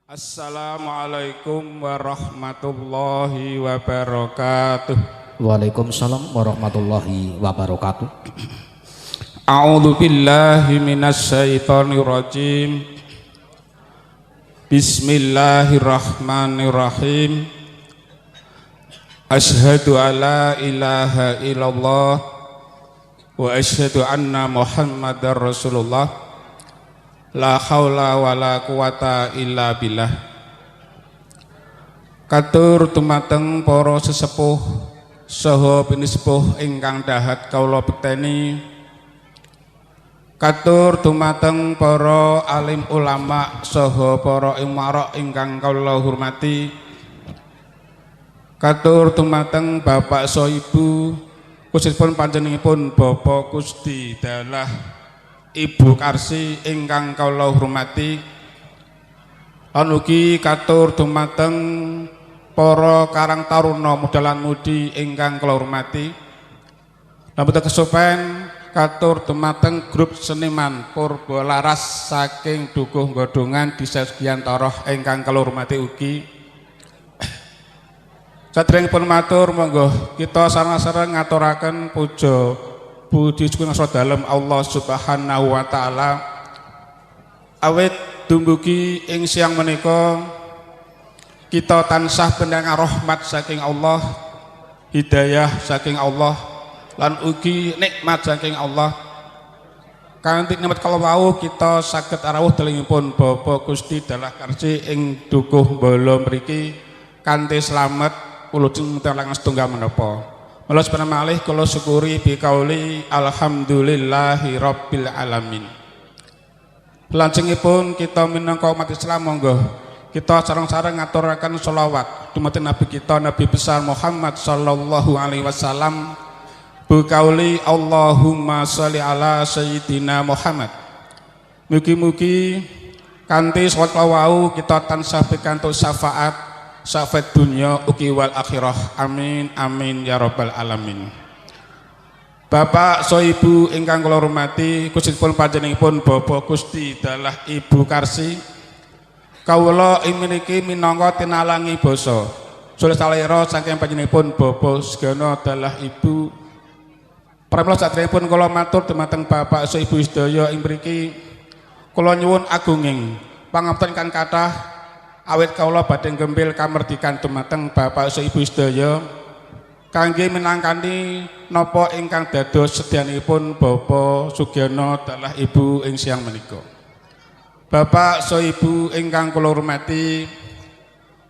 Assalamualaikum warahmatullahi wabarakatuh. Waalaikumsalam warahmatullahi wabarakatuh. A'udzu billahi minasy syaithanir rajim. Bismillahirrahmanirrahim. Asyhadu alla ilaha illallah wa asyhadu anna Muhammadar Rasulullah. La haula wala quwata illa billah. Katur dumateng para sesepuh saha pinisepuh ingkang dahat kawula bekteni. Katur dumateng para alim ulama saha para imarok ingkang kawula hormati. Katur dumateng bapak saha ibu khususipun panjenenganipun Bapak Gusti Dalah Ibu Karsi ingkang kawula hormati. Lan ugi katur dumateng para karang taruna mudalan mudi ingkang kawula hormati. Lan boten kesupen katur dumateng grup seniman Purba Laras saking Dukuh Godhongan Desa Sugiyantara ingkang kawula hormati ugi. Sadèrèngipun matur monggo kita sareng-sareng ngaturaken puja puji syukur dalem Allah Subhanahu wa taala awit dumugi ing siang menika kita tansah pendangan rahmat saking Allah, hidayah saking Allah, lan ugi nikmat saking Allah. Kanthi nikmat kala wau kita saged arawuh dalengipun Bapak Gusti Dalah Karsi ing Dukuh Bala mriki kanthi slamet ulujeng telangan setunggal menapa. Mula sebenarnya malih kula syukuri bikauli alhamdulillahi rabbil alamin. Lajengipun kita minangka umat Islam monggo kita sareng-sareng ngaturaken sholawat dumateng Nabi kita Nabi besar Muhammad sallallahu alaihi wasallam bikauli Allahumma sholli ala sayyidina Muhammad. Mugi-mugi kanthi sholawat wau kita tansah pikantuk syafaat dunya ugi wal akhirah. Amin amin ya rabbal alamin. Bapak so ibu ingkang kula hormati khususipun panjenenganipun Bapak Gusti Dalah Ibu Karsi, kawula ing mriki minangka tinalangi basa sulih salira saking panjenenganipun Bapak Sugiono Dalah Ibu. Pramila sadèrèngipun kula matur dumateng Bapak so ibu sedaya ing mriki kula nyuwun agunging pangapunten ingkang kathah awit kawula badhe gembel kamerdikan dumateng Bapak so ibu sedaya kangge minangkani napa ingkang dados sedyanipun Bapak Sugiono Dalah Ibu ing siang menika. Bapak so ibu ingkang kula hormati,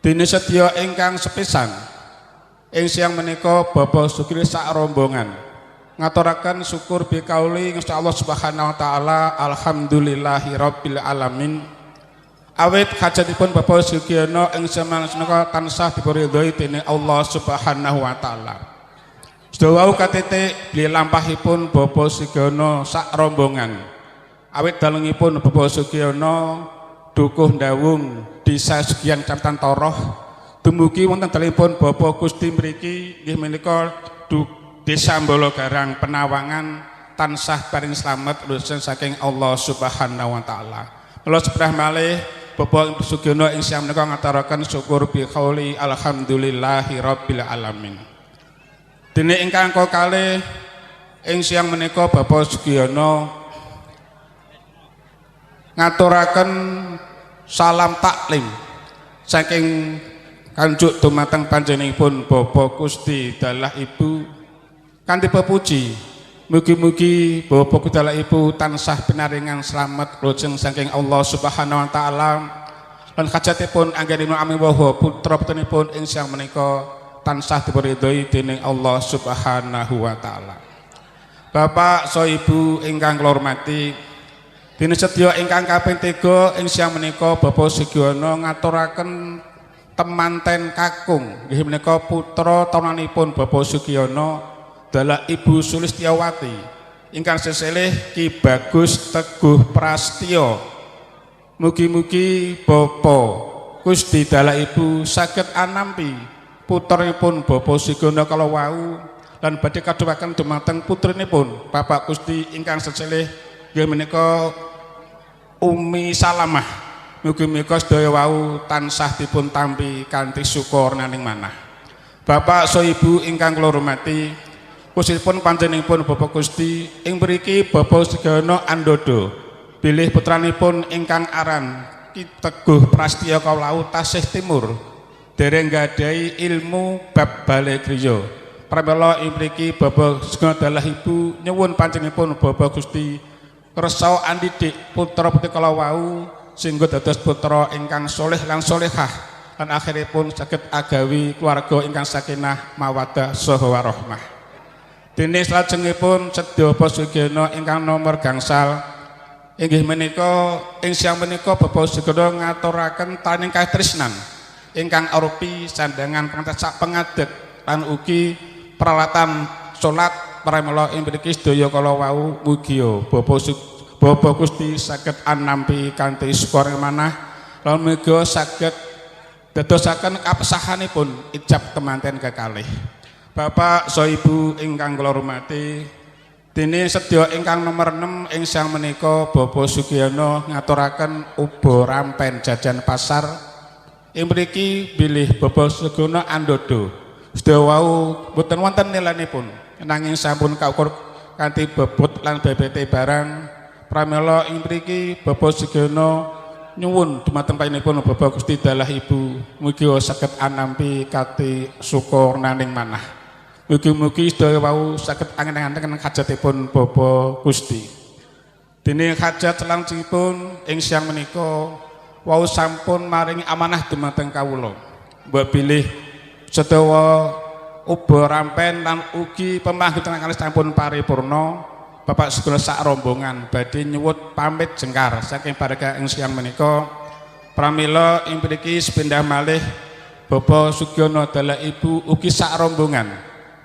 dene sedya ingkang sepisan ing siang menika Bapak Sugiono sak rombongan ngaturaken syukur bikauli Gusti Allah Subhanahu wa taala alhamdulillahi rabbil alamin. Awit hajatipun Bapak Sugiono ing semanten tansah dipuridhoi dening Allah Subhanahu wa taala. Sedaya wau katitik bilih lampahipun Bapak Sugiono sak rombongan. Awit dalengipun Bapak Sugiono Dukuh Ndawung Desa Sugiyan Kecamatan Toroh dumugi wonten dalipun Bapak Gusti mriki nggih menika Desa Mbologarang Penawangan tansah paring slamet lujeng saking Allah Subhanahu wa taala. Mula seprah malih Bapak Sugiono ing siang menika ngaturaken syukur bi qauli alhamdulillahi rabbil alamin. Dene ingkang kalih ing siang menika Bapak Sugiono ngaturaken salam taklim saking kanjuk dumateng panjenenganipun Bapak Gusti Dalah Ibu kanthi pepuji mugi-mugi Bapak Gusti Dalah Ibu tansah pinaringan slamet lujeng saking Allah Subhanahu wa taala lan hajatipun anggenipun amin waha putra putranipun ing siang menika tansah dipuridhoi dening Allah Subhanahu wa taala. Bapak so ibu ingkang kula hormati, dene sedya ingkang kaping 3 ing siang menika Bapak Sugiono ngaturaken temanten kakung nggih menika putra taunanipun Bapak Sugiono Dalah Ibu Sulistyawati ingkang seselih Ki Bagus Teguh Prastyo. Mugi-mugi Bapak Gusti Dalah Ibu saged anampi putranipun Bapak Sugiono kala wau lan badhe kadhawaken dumateng putrinipun Bapak Gusti ingkang seselih nggih menika Umi Salamah Mugi-mugi sedaya wau tansah dipun tampi kanthi syukur naning manah. Bapak so Ibu ingkang kula hormati, khususipun panjenenganipun Bapak Gusti ing mriki Bapak Sugiyono Andodo bilih putranipun ingkang aran Ki Teguh Prastya Kaulau tasih timur dereng gadhahi ilmu bab bale griya. Pramila ing mriki Bapak Sugiyono dalah Ibu nyuwun panjenenganipun Bapak Gusti kersa andidik putra-putri kala wau sehingga dados putra ingkang soleh lan solehah lan akhiripun saged agawi keluarga ingkang sakinah mawaddah saha warahmah. Dene salajengipun sedya Bapak Sugiyono ingkang nomor gangsal inggih menika ing siang menika Bapak Sugiyono ngaturaken taning katresnan ingkang arupi sandangan pantasak pengadeg lan ugi peralatan salat pramila ing mriki sedaya kala wau mugi Bapak Gusti saged anampi kanthi syukur manah lan muga saged dadosaken kapesahanipun ijab temanten kekalih. Bapak so Ibu ingkang kula hormati, dene sedya ingkang nomor 6 ing siang menika Bapak Sugiyono ngaturaken ubo rampen jajan pasar ing mriki bilih Bapak Sugiyono Andodo. Sedaya wau boten wonten nilanipun nanging sampun kaukur kanthi bebot lan bebete barang. Pramila ing mriki Bapak Sugiyono nyuwun dumateng panjenenganipun Bapak Gusti dalah Ibu mugi saged anampi kanthi syukur naning manah. Mugi-mugi sedaya wau saged angen-angen hajatipun Bapak Gusti. Dene hajat selangipun ing siang menika wau sampun maringi amanah dumateng kawula. Mbok bilih sedaya ubo rampen lan ugi pemanggitan kalih sampun paripurna. Bapak Sugiyono sak rombongan badhe nyuwun pamit jengkar saking barga ing siang menika. Pramila ing mriki sepindah malih Bapak Sugiyono dalah Ibu ugi sak rombongan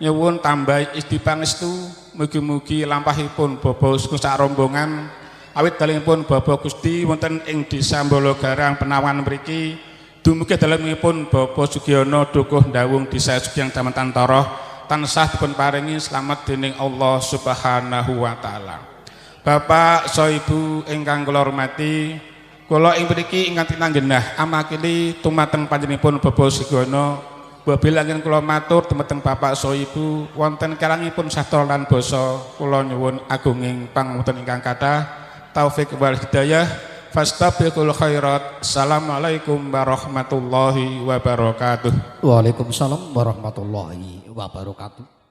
nyuwun tambahi istipangestu mugi-mugi lampahipun Bapak Sugiyono sak rombongan awit dalengipun Bapak Gusti wonten ing Desa Mbologarang Penawan mriki dumugi dalengipun Bapak Sugiyono dukuh ndawung Desa Sugiyang Jaman Tantara tansah dipun paringi selamat dening Allah Subhanahu wa taala. Bapak so Ibu ingkang kula hormati, kula ing mriki ingkang tinanggenah amakili tumateng panjenenganipun Bapak Sugiyono. Babila ingkang kula matur dumateng Bapak so Ibu wonten kalangipun sastra lan basa kula nyuwun agunging pangapunten ingkang kathah. Taufik wal hidayah. Fastabiqul khairat. Assalamualaikum warahmatullahi wabarakatuh. Waalaikumsalam warahmatullahi wabarakatuh.